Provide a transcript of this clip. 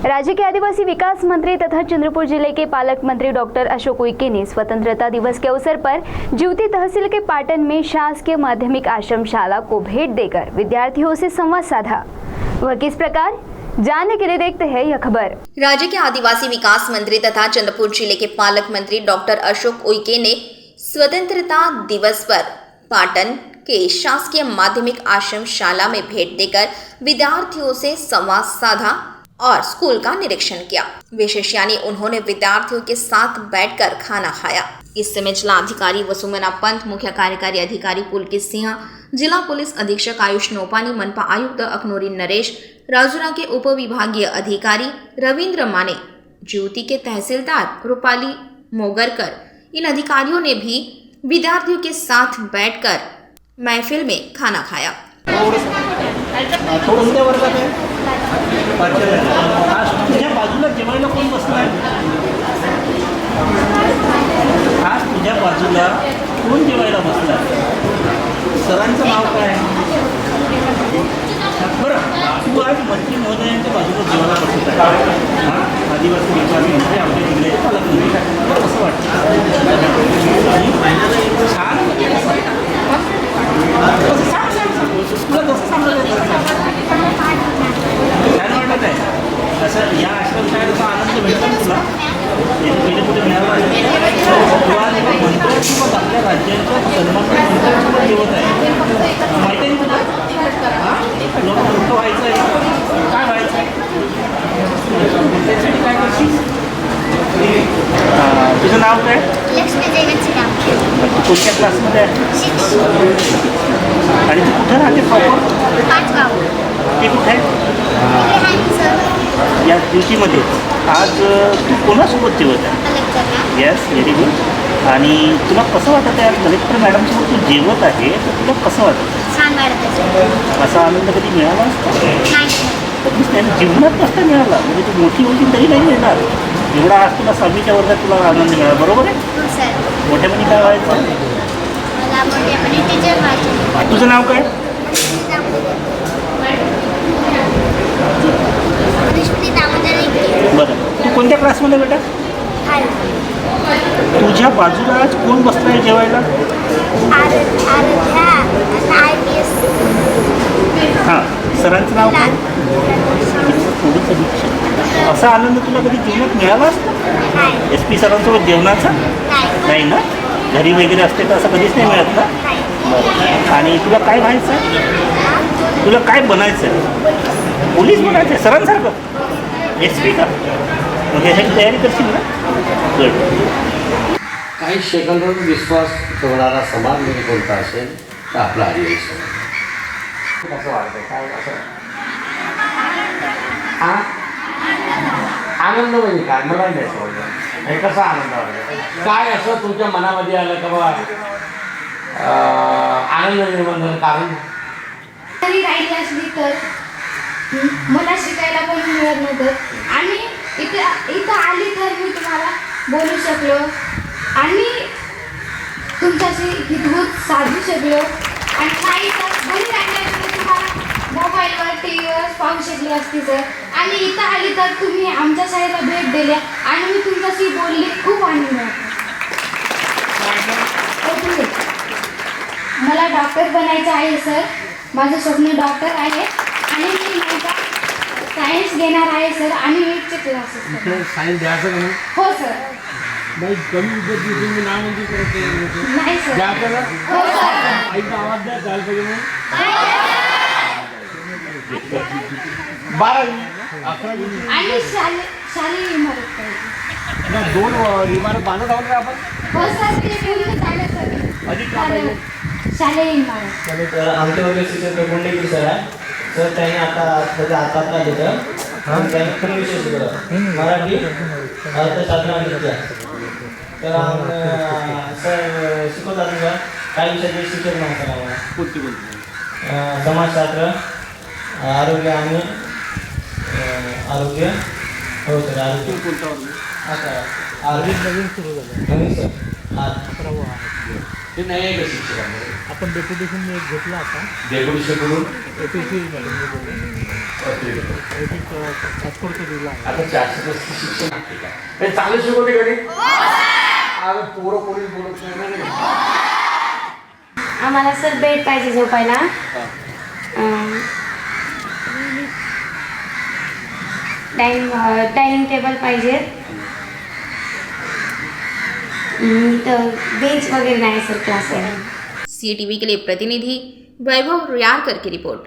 राज्य के आदिवासी विकास मंत्री तथा चंद्रपुर जिले के पालक मंत्री डॉक्टर अशोक उइके ने स्वतंत्रता दिवस के अवसर पर जीवती तहसील के पाटन में शासकीय माध्यमिक आश्रम शाला को भेंट देकर विद्यार्थियों से संवाद साधा। वह किस प्रकार, जानने के लिए देखते हैं यह खबर। राज्य के आदिवासी विकास मंत्री तथा चंद्रपुर जिले के पालक मंत्री डॉक्टर अशोक उइके ने स्वतंत्रता दिवस पर पाटन के शासकीय माध्यमिक आश्रम शाला में भेंट देकर विद्यार्थियों से संवाद साधा और स्कूल का निरीक्षण किया। विशेष यानी उन्होंने विद्यार्थियों के साथ बैठकर खाना खाया। इस समय जिला अधिकारी वसुमना पंत, मुख्य कार्यकारी अधिकारी पुलकित सिंह, जिला पुलिस अधीक्षक आयुष नोपानी, मनपा आयुक्त अखनोरी नरेश, राजुरा के उप विभागीय अधिकारी रविंद्र माने, ज्योति के तहसीलदार रूपाली मोगरकर, इन अधिकारियों ने भी विद्यार्थियों के साथ बैठकर महफिल में खाना खाया। तुझ्या बाजूला जेवायला कोण बसलाय? आज तुझ्या बाजूला कोण जेवायला बसलाय? सरांचं नाव काय? बरं, तू आज मंत्री महोदयांच्या बाजूला जेवायला बसत आहे. आदिवासी विकास मंत्री आमच्या जिल्ह्याचे पालकमंत्री. बरं, कसं वाटतं? छान. तुला कसं सांगायचं? छान वाटत आहे. असं या आश्रमशाळेचा आनंद भेटला तुला? पहिले कुठे मिळाला? तुला म्हणतो की मग आपल्या राज्याच्या सन्मान जेवत आहे. माहिती आहे तुला? तुला मोठं व्हायचं आहे. काय व्हायचं आहे? त्यासाठी काय करशील? तुझं नाव काय? तू कोणत्या क्लासमध्ये आहे? आणि तू कुठं राहते प्रॉपर? ते कुठे आहे? या ड्युटीमध्ये आज तू कोणासोबत जेवत आहे? Yes, very good. आणि तुला कसं वाटत आहे? कलेक्टर मॅडमसोबत तू जेवत आहे तर तुला कसं वाटतं? असा आनंद कधी मिळाला असतो? कधीच नाही. जीवनात नसता मिळाला. म्हणजे तू मोठी होती तरी नाही मिळणार. एवढा आज तुला 6वीच्या वर्गात तुला आनंद मिळाला, बरोबर आहे? मोठ्यापणी काय व्हायचं? तुझं नाव काय? बरं, तू कोणत्या क्लासमध्ये बेटा? तुझ्या बाजूला आज कोण बसलाय जेवायला? हां, सरांचं नाव काय? असा आनंद तुला कधी जीवनात मिळाला? SP सरांसोबत जेवणाचा? नाही ना? घरी वगैरे असते तर असं कधीच नाही मिळत ना? बरं. आणि तुला काय व्हायचं आहे? तुला काय बनायचं आहे? पोलीस बनायचं आहे सरांसारखं? SP का? मग यासाठी तयारी करशील ना? गुड. काही सेकंदावर विश्वास ठेवणारा समाज म्हणजे कोणता असेल तर आपला आदिवासी. कसं वाटतं? काय असं आनंद म्हणजे काय? मला नाही समजलं. हे कसा आनंद वाटतो? काय असं तुमच्या मनामध्ये आलं का बाबा आनंद निर्माण झालं? कारण तरी राहिली असली तर मला शिकायला पण मिळत नव्हतं आणि इथं आली तर मी तुम्हाला बोलू शकलो आणि तुमच्याशी हितगुज साधू शकलो. आणि नाही तर घरी राहिल्यानंतर तुम्हाला मोबाईलवर TVवर पाहू शकली असती सर. आणि इथं आली तर तुम्ही आमच्या शाळेला भेट दिली आणि मी तुमच्याशी बोलले. खूप आनंद वाटला. मला डॉक्टर बनायचं आहे सर. माझं स्वप्न डॉक्टर आहे आणि मी माझा सायन्स घेणार आहे सर आणि नीटचे क्लासेस. सायन्स द्यायचं का मग? हो सर. नाही, कमी विद्यार्थी तुम्ही नाव म्हणजे करते नाही सर. द्या आपल्याला. हो सर. ऐका, आवाज द्या. चाल पाहिजे मग 12वी 11वी आणि शालेय इमारत पाहिजे. 2 इमारत बांधत आहोत का आपण? हो सर, ते पूर्ण झालं सर. अधिक काय पाहिजे? शालेय इमारत. तर आमच्या वर्ग शिक्षक गुंडेगिरी सर आहे. सर त्यांनी आता त्याच्या हातात आलेलं त्यांनी खूप विषय शिकवलं. मराठी, अर्थशास्त्र आणि इतिहास. तर सर शिकवतात का काही विषयाचे शिक्षक नव्हतं आम्हाला. कोणती कोणती? समाजशास्त्र, आरोग्य आणि आरोग्य. हो सर, आरोग्य. कोणता वर्ग? आता आरोग्य नवीन सुरू झालं. नवीन सर. ते नाही आहे का शिक्षकांमध्ये? आपण डेप्युटेशन एक घेतलं आता डेप्युटेशन करून APC तात्पुरतं दिला आहे. आता 435 शिक्षण आहे का? हे चालू शिकवते कधी अरे पोरं कोणी बोलत नाही ना. आम्हाला सर बेड पाहिजे झोपायला. डायनिंग टेबल पाहिजे. तर बेंच वगैरे नाही सर क्लास आहे. CTV के लिए प्रतिनिधि वैभव रियारकर की रिपोर्ट.